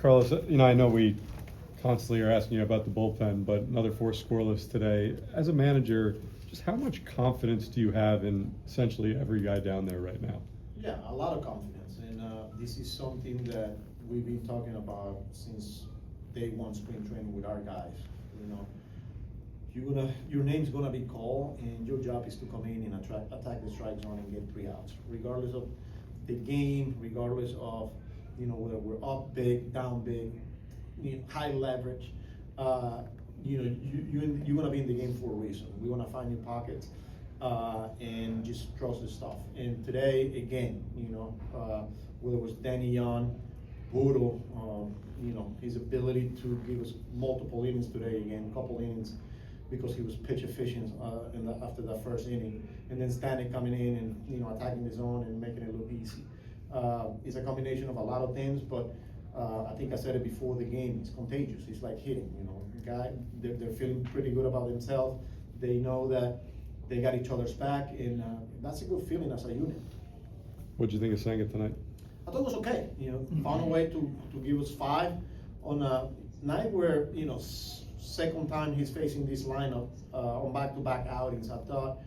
Carlos, I know we constantly are asking you about the bullpen, but another 4 scoreless today. As a manager, just how much confidence do you have in essentially every guy down there right now? Yeah, a lot of confidence, and this is something that we've been talking about since day one spring training with our guys. Your name's gonna be called, and your job is to come in and attack the strike zone and get 3 outs, regardless of the game, regardless of whether we're up big, down big, high leverage. You're gonna be in the game for a reason. We wanna find your pockets and just trust the stuff. And today, again, whether it was Danny Young, Boodle, his ability to give us multiple innings today, again, a couple innings, because he was pitch efficient after that first inning, and then Stanek coming in and attacking the zone and making it look easy. It's a combination of a lot of things, but I think I said it before the game. It's contagious. It's like hitting. They're feeling pretty good about themselves. They know that they got each other's back, and that's a good feeling as a unit. What'd you think of Senga tonight? I thought it was okay. Found a way to give us 5 on a night where second time he's facing this lineup on back-to-back outings. I thought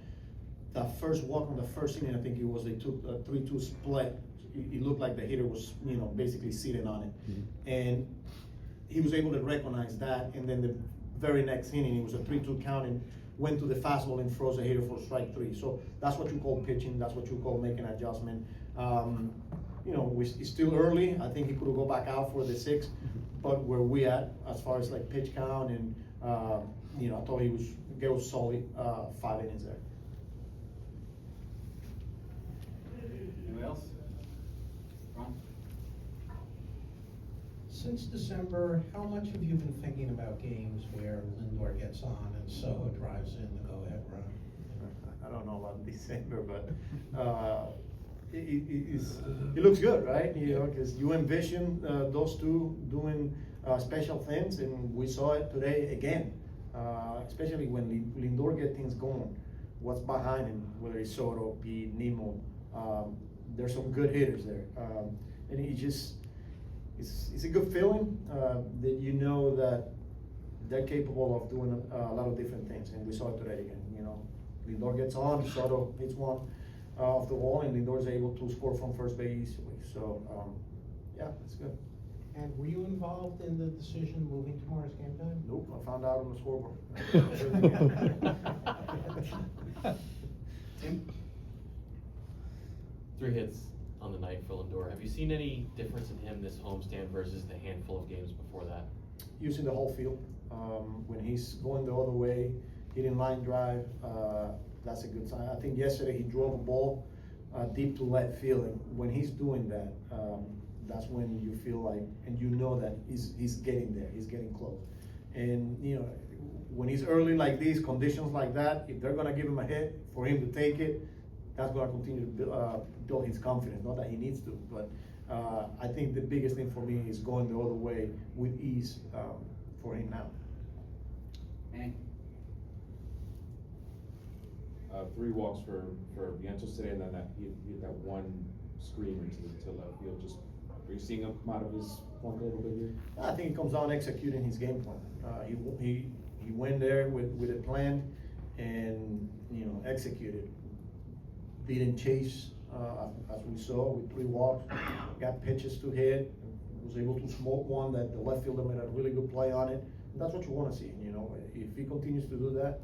that first walk on the first inning, I think it was, they took a 3-2 split. It looked like the hitter was, basically sitting on it. Mm-hmm. And he was able to recognize that, and then the very next inning, it was a 3-2 count and went to the fastball and froze the hitter for strike 3. So that's what you call pitching, that's what you call making an adjustment. It's still early. I think he could go back out for the 6th, but where we at as far as like pitch count and I thought he gave us solid 5 innings there. Anybody else? Ron? Since December, how much have you been thinking about games where Lindor gets on and Soto drives in the go-ahead run? I don't know about December, but it looks good, right? Because you envision those two doing special things, and we saw it today again. Especially when Lindor gets things going, what's behind him, whether it's Soto, Pete, Nemo, there's some good hitters there, and it's a good feeling that that they're capable of doing a lot of different things, and we saw it today again. Lindor gets on, Soto hits one off the wall, and Lindor's able to score from first base easily. So, yeah, it's good. And were you involved in the decision moving tomorrow's game time? Nope, I found out on the scoreboard. Tim? 3 hits on the night for Lindor. Have you seen any difference in him this homestand versus the handful of games before that? Using the whole field. When he's going the other way, hitting line drive, that's a good sign. I think yesterday he drove a ball deep to left field, and when he's doing that, that's when you feel like, and that he's getting there, he's getting close. And when he's early like these, conditions like that, if they're gonna give him a hit, for him to take it, that's gonna continue to build his confidence. Not that he needs to, but I think the biggest thing for me is going the other way with ease for him now. Manny? 3 walks for Vientos today, and then he had that one screamer to left field. Just, are you seeing him come out of his funk a little bit here? I think it comes down to executing his game plan. He went there with a plan and executed. Didn't chase as we saw with 3 walks. Got pitches to hit. Was able to smoke one that the left fielder made a really good play on it. And that's what you want to see. If he continues to do that,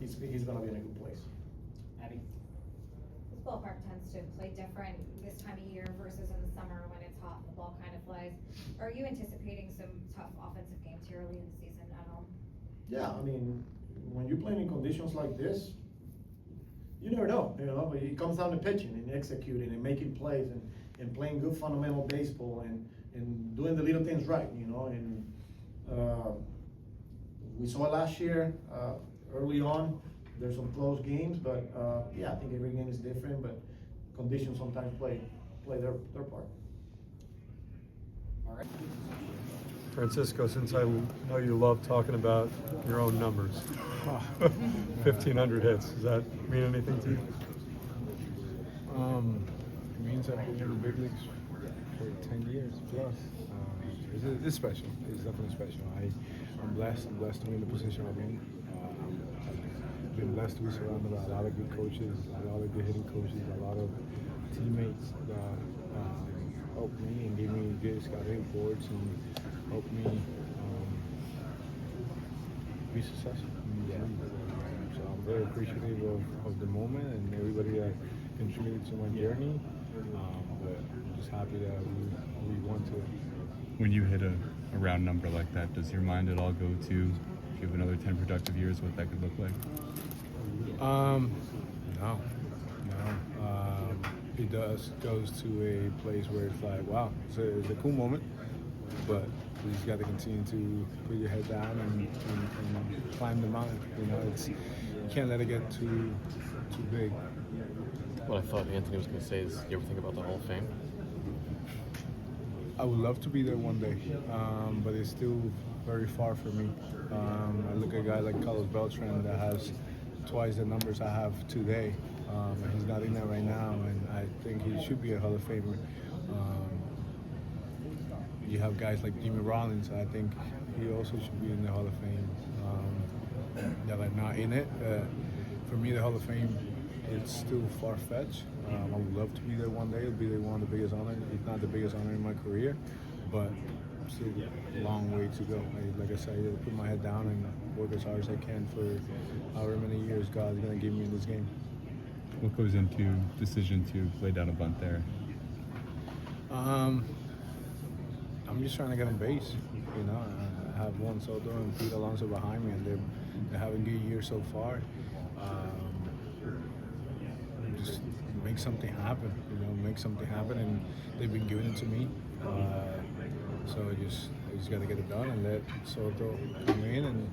he's going to be in a good place. Abby? This ballpark tends to play different this time of year versus in the summer when it's hot and the ball kind of flies. Are you anticipating some tough offensive games here early in the season at home? Yeah, when you're playing in conditions like this, you never know, but it comes down to pitching and executing and making plays and playing good fundamental baseball and doing the little things right, and we saw it last year, early on. There's some close games, but yeah, I think every game is different, but conditions sometimes play their part. All right. Francisco, since I know you love talking about your own numbers, 1,500 hits, does that mean anything to you? It means I've been in the big leagues for 10 years plus. It's special. It's definitely special. I'm blessed. I'm blessed to be in the position I'm in. I've been blessed to be surrounded by a lot of good coaches, a lot of good hitting coaches, a lot of teammates that helped me and gave me good scouting reports and helped me be successful. So I'm very appreciative of the moment and everybody that contributed to my journey. But I'm just happy that we won today. When you hit a round number like that, does your mind at all go to, if you have another 10 productive years, what that could look like? No. It goes to a place where it's like, wow, it's a cool moment, but you just got to continue to put your head down and climb the mountain. You know, you can't let it get too big. What I thought Anthony was going to say is, you ever think about the Hall of Fame? I would love to be there one day, but it's still very far from me. I look at a guy like Carlos Beltran that has twice the numbers I have today. He's not in there right now, and I think he should be a Hall of Famer. You have guys like Miami Marlins. I think he also should be in the Hall of Fame. That are not in it. For me, the Hall of Fame, it's still far-fetched. I would love to be there one day. It'll be one of the biggest honors, if not the biggest honor in my career. But still a long way to go. Like I said, I put my head down and work as hard as I can for however many years God's going to give me in this game. What goes into decision to lay down a bunt there? I'm just trying to get on base. You know, I have Juan Soto and Pete Alonso behind me, and they're having a good year so far. Just make something happen. You know, make something happen, and they've been giving it to me. So I just got to get it done and let Soto come in and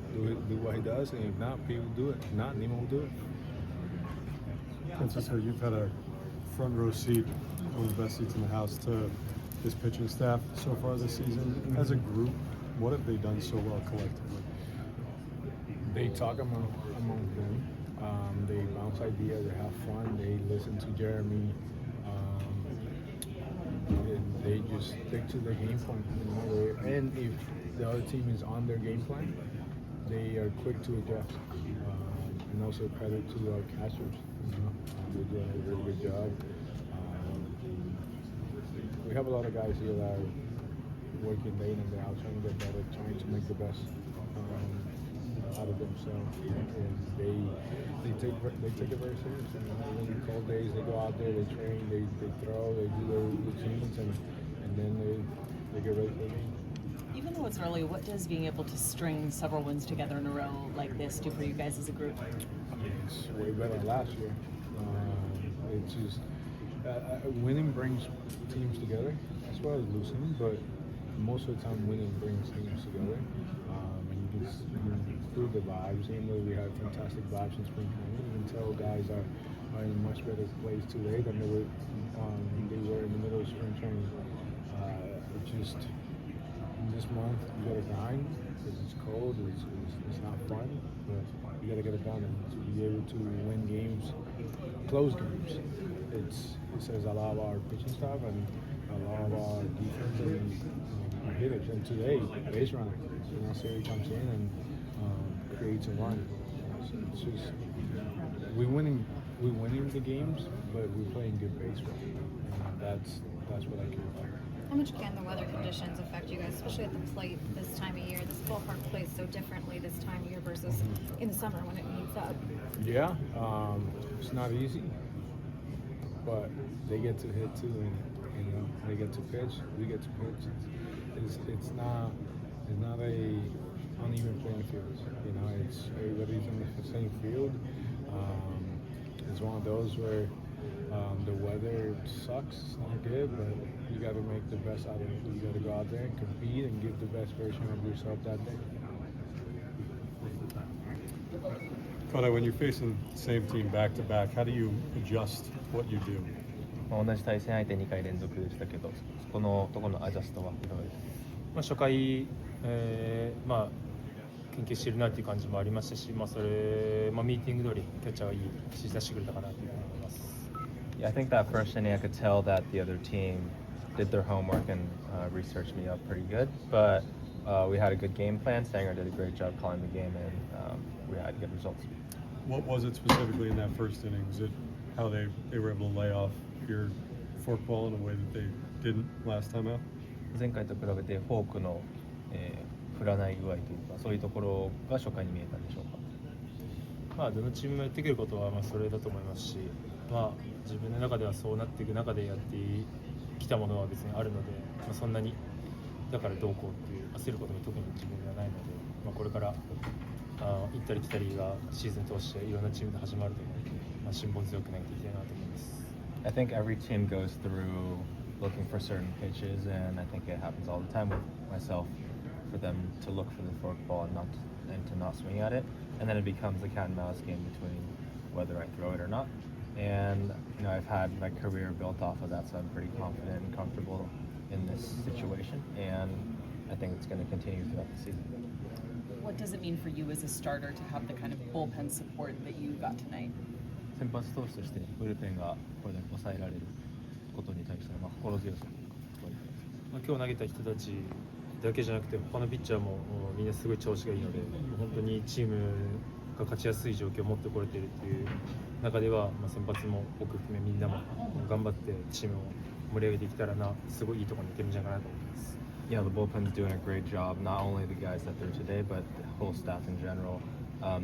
do what he does. And if not, Pete will do it. If not, Nemo will do it. Francisco, you've had a front row seat, one of the best seats in the house, to this pitching staff so far this season. As a group, what have they done so well collectively? They talk among them. They bounce ideas. They have fun. They listen to Jeremy. They just stick to their game plan. You know? And if the other team is on their game plan, they are quick to adjust. And also credit to our catchers. You know? They're doing a really good job. We have a lot of guys here that are working day in and day out, trying to get better, trying to make the best out of themselves. And they take it very seriously. When cold days, they go out there, they train, they throw, they do their routines, and then they get ready for the game. Even though it's early, what does being able to string several wins together in a row like this do for you guys as a group? I mean, it's way better than last year. It's just winning brings teams together as well as losing, but most of the time winning brings teams together. And you can feel the vibes. Even though we had fantastic vibes in spring training, you can tell guys are in a much better place today than they were in the middle of spring training. It's just this month you gotta grind because it's cold. It's not fun, but you gotta get it done and to be able to win games, close games. It says a lot about our pitching staff and a lot of our defense and our hitters. And today, base runner, Siri comes in and creates a run. So it's just we're winning the games, but we're playing good baseball, and that's what I care about. How much can the weather conditions affect you guys, especially at the plate this time of year? This ballpark plays so differently this time of year versus in the summer when it heats up. Yeah, it's not easy, but they get to hit too, and they get to pitch. We get to pitch. It's not a uneven playing field. You know, it's everybody's on the same field. It's one of those where the weather sucks, it's not good, but you got to make the best out of it. You got to go out there and compete and give the best version of yourself that day. Kodai, when you're facing the same team back to back, how do you adjust what you do? 同じ対戦相手2回連続でしたけど、そこのところのアジャストはいかがですか？初回、研究してるなっていう感じもありましたし、それ、ミーティング通りキャッチャーがいい指示出してくれたかなと思います。Yeah, I think that first inning I could tell that the other team did their homework and researched me up pretty good. But we had a good game plan. Sanger did a great job calling the game, and we had good results. What was it specifically in that first inning? Was it how they were able to lay off your forkball in a way that they didn't last time out? 前回と比べてフォークの、振らない具合というか、そういうところが初回に見えたんでしょうか。まあどのチームもやってくることはまあそれだと思いますし、まあ自分の中ではそうなっていく中でやってきたものは別にあるので、まあ、そんなにだからどうこうっていう焦ることも特に自分にはないので、まあ、これから行ったり来たりがシーズン通していろんなチームで始まると思うので、まあ、辛抱強く投げていきたいなと思います。I think every team goes through looking for certain pitches, and I think it happens all the time with myself, for them to look for the forkball and to not swing at it, and then it becomes a cat and mouse game between whether I throw it or not. And you know, I've had my career built off of that, so I'm pretty confident and comfortable in this situation, and I think it's going to continue throughout the season. What does it mean for you as a starter to have the kind of bullpen support that you got tonight? 先発投手としてブルペンがこれだけ抑えられることに対しての心強さ。まあ、今日投げた人たちだけじゃなくて他のピッチャーもみんなすごい調子がいいので、本当にチームが勝ちやすい状況を持ってこれているっていう中では、まあ、先発も僕含めみんなも頑張ってチームを盛り上げていけたらな、すごいいいところにいけるんじゃないかなと思います。Yeah, the bullpen's doing a great job. Not only the guys that threw today, but the whole staff in general.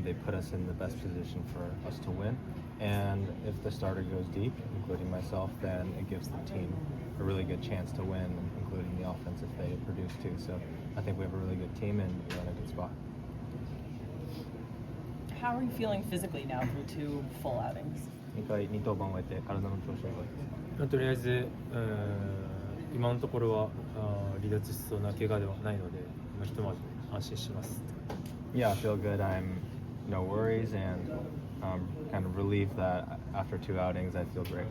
They put us in the best position for us to win. And if the starter goes deep, including myself, then it gives the team a really good chance to win, including the offense if they produce too. So I think we have a really good team and we're in a good spot. How are you feeling physically now through 2 full outings? 2登板を終えて体の調子はいかがですか？とりあえず、今のところは離脱しそうな怪我ではないので、ひとまず安心してます。Yeah, I feel good. I'm no worries and kind of relieved that after 2 outings I feel great.